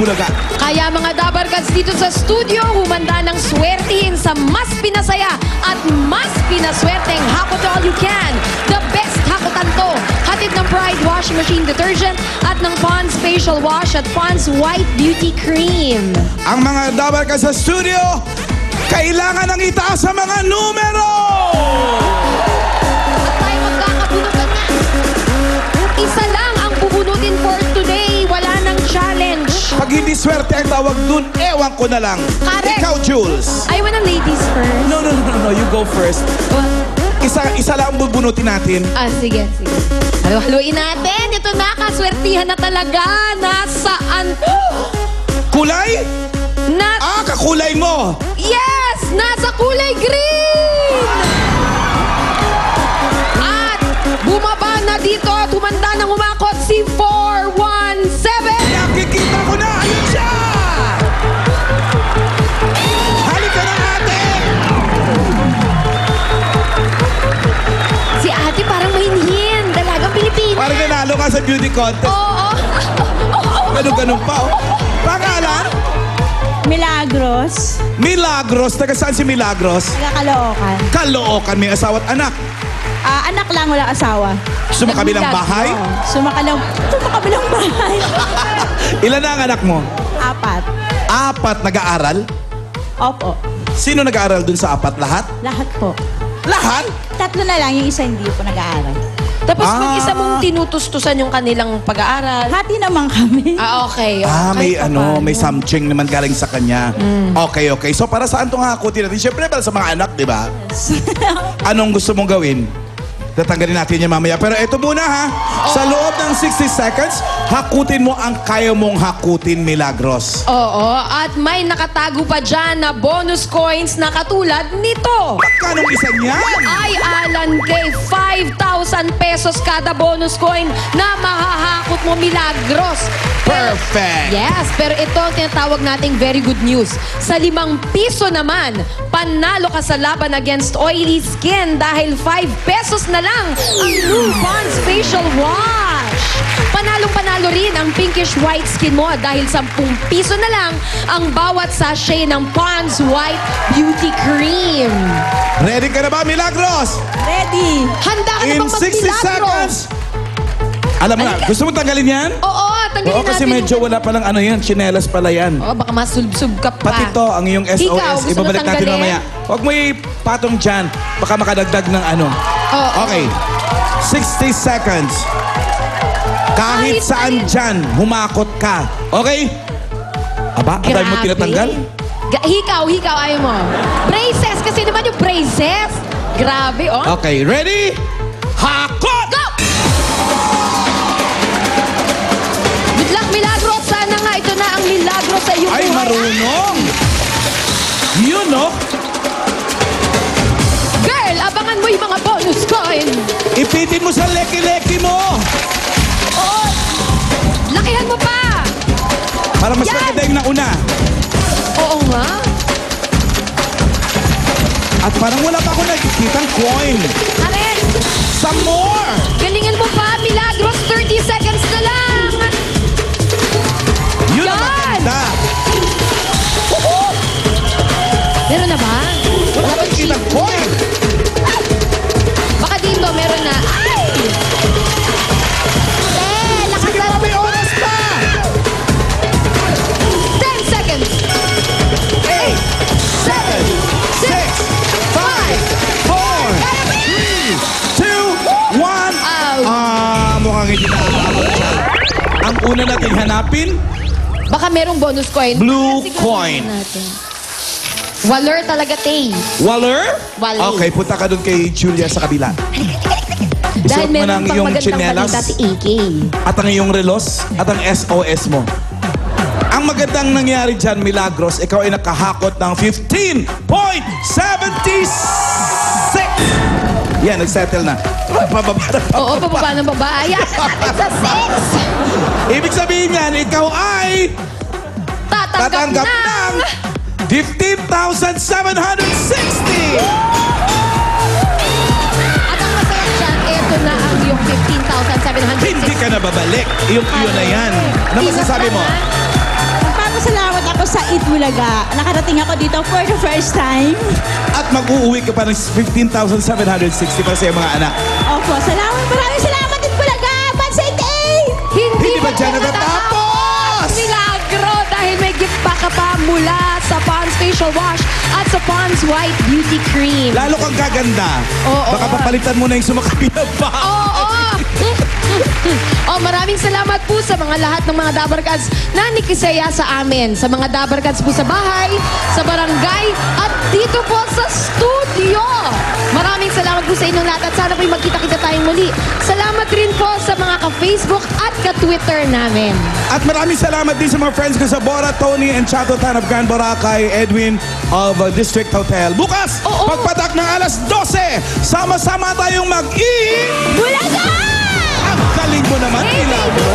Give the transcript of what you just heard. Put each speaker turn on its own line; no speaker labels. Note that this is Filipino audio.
Bulaga.
Kaya mga Dabarkads dito sa studio, humanda ng swertihin sa mas pinasaya at mas pinaswerteng Hakot All You Can. The best hakotan to. Hatid ng Pride Washing Machine Detergent at ng Pond's Facial Wash at Pond's White Beauty Cream.
Ang mga Dabarkads sa studio, kailangan ng itaas sa mga numero!
At tayo magkakabunutan na. Isa lang ang bubunutin for today. Wala nang challenge.
Pag hindi swerte ang tawag dun, ewan ko na lang.
Correct.
Ikaw, Jules.
I want ladies first.
No, you go first. Isa lang ang bubunutin natin.
Sige. Halo-haloin natin. Ito na, kaswertihan na talaga. Nasaan?
Kulay? Kakulay mo!
Yes! Nasa kulay green! At bumaba na dito at humanda ng umakot si 417.
Nakikita ko na! Ayun siya! Halika na ate!
Si ate parang mahinhin. Dalagang Pilipinas.
Parang nanalo ka sa beauty contest.
Oo.
Ganun pa, oh. Pangalan?
Milagros.
Milagros. Taga saan si Milagros?
Taga Caloocan.
Caloocan. May asawa at anak.
Anak lang, walang asawa.
Sumakabilang bahay?
Sumakabilang bahay.
Ilan na ang anak mo?
4.
4 nag-aaral?
Opo.
Sino nag-aaral dun sa 4? Lahat?
Lahat po.
Lahat?
3 na lang, yung isa hindi po nag-aaral.
Tapos kung isa mong tinutustusan yung kanilang pag-aaral.
Hati naman kami.
Okay.
May something naman galing sa kanya. Okay. So para saan itong hakutin natin? Siyempre para sa mga anak, di ba? Anong gusto mong gawin? Tatanggalin natin yan mamaya. Pero ito muna ha. Sa loob ng 60 seconds, hakutin mo ang kaya mong hakutin, Milagros.
Oo. At may nakatago pa dyan na bonus coins na katulad nito.
Kanong isa niyan?
Ay, Alan Kay, 5,000 pesos kada bonus coin na mahahakot mo, Milagros.
Perfect!
Yes, pero ito ang tinatawag nating very good news. Sa 5 piso naman, panalo ka sa laban against oily skin dahil 5 pesos na lang ang new Pond's Facial Wash. Panalong-panalo rin ang pinkish white skin mo dahil 10 piso na lang ang bawat sachet ng Pond's White Beauty Cream.
Ready ka na ba, Milagros?
Ready.
Handa ka na
In
bang
60
mag-milagros?
seconds. Alam mo na, gusto mo tanggalin yan?
Oo, tanggalin natin.
Kasi medyo wala palang chinelas pala yan.
Oo, baka masulbsub ka pa.
Pati to, ang iyong SOS,
Ikaw, gusto mo
ibabalik natin
tanggalin?
mamaya. Huwag mo ipatong dyan, baka makadagdag ng
Oo.
Okay, 60 seconds. Kahit saan dyan, humakot ka. Okay? Aba, atay mo tinatanggal?
Hikaw, ayaw mo. Braces, kasi naman yung braces. Grabe, oh.
Okay, ready? Hakot!
Go! Good luck, Milagros. Sana nga ito na ang Milagros sa iyong
Ay,
buhay.
marunong! Yun, no?
Girl, abangan mo yung mga bonus coin.
Ipitin mo sa leki-leki mo!
Oo. Lakihan mo pa.
Para mas
Yan!
maganda yung nauna.
Oo nga.
At parang wala pa ako nakikitang coin.
Karen,
Some more!
galingan mo pa, Milagros. 30 seconds na lang.
Yun ang
Yan!
maganda.
Meron na ba?
Wala pa nakikitang coin.
Baka dito, meron na. Ay! Lakas
Sige pa, may oras pa!
10 seconds.
8, 7, 6, 5, 4, 3, 2, 1. Mukhang hindi na aabot siya. Ang una natin hanapin,
Baka merong bonus coin.
Blue
Siguro
coin.
natin. Waller talaga, Tay.
Waller?
Waller.
Okay, punta ka dun kay Julia sa kabila.
Dahil
Isuot mo
meron
ng
pang
iyong
magandang
tsinelas
balita si AK.
at ang iyong relos at ang SOS mo. Ang magandang nangyari dyan, Milagros, ikaw ay nakahakot ng 15.76! Yan, nagsettle na.
Oo, pababa ng baba. Ayan, sa 6.
Ibig sabihin yan, ikaw ay
Tatanggap
ng
ng
15,760!
At ang masaya dyan, eto na ang yung 15,760.
Hindi ka na babalik. Iyong na yan. Ano masasabi mo?
nagpapasalamat ako sa Eat Bulaga. Nakarating ako dito for the first time.
At mag-uuwi ka pa ng 15,760 para sa iyong mga anak.
Opo, maraming salamat Eat Bulaga! Bansay Day!
Hindi ba dyan natatapos?
Milagro! Dahil may gift pa ka pa mula sa Pond's Facial Wash at sa Pond's White Beauty Cream.
Lalo kang gaganda.
Oo.
Baka papalitan mo na yung sumakabila pa.
Oo! Oh, maraming salamat po sa mga lahat ng mga Dabarkads na nakisaya sa amin. Sa mga Dabarkads po sa bahay, sa barangay, at dito po sa studio. Maraming salamat po sa inyong lahat at sana po'y magkita-kita tayong muli. Salamat rin po sa mga ka-Facebook at ka-Twitter namin.
At maraming salamat din sa mga friends ko sa Bora, Tony, and Chato Tan of Grand Boracay, Edwin of District Hotel. Bukas,
Oo.
pagpatak ng alas 12, sama-sama tayong mag-i...
Bulaga!
Ang galing mo naman,
Hey,
Milagro.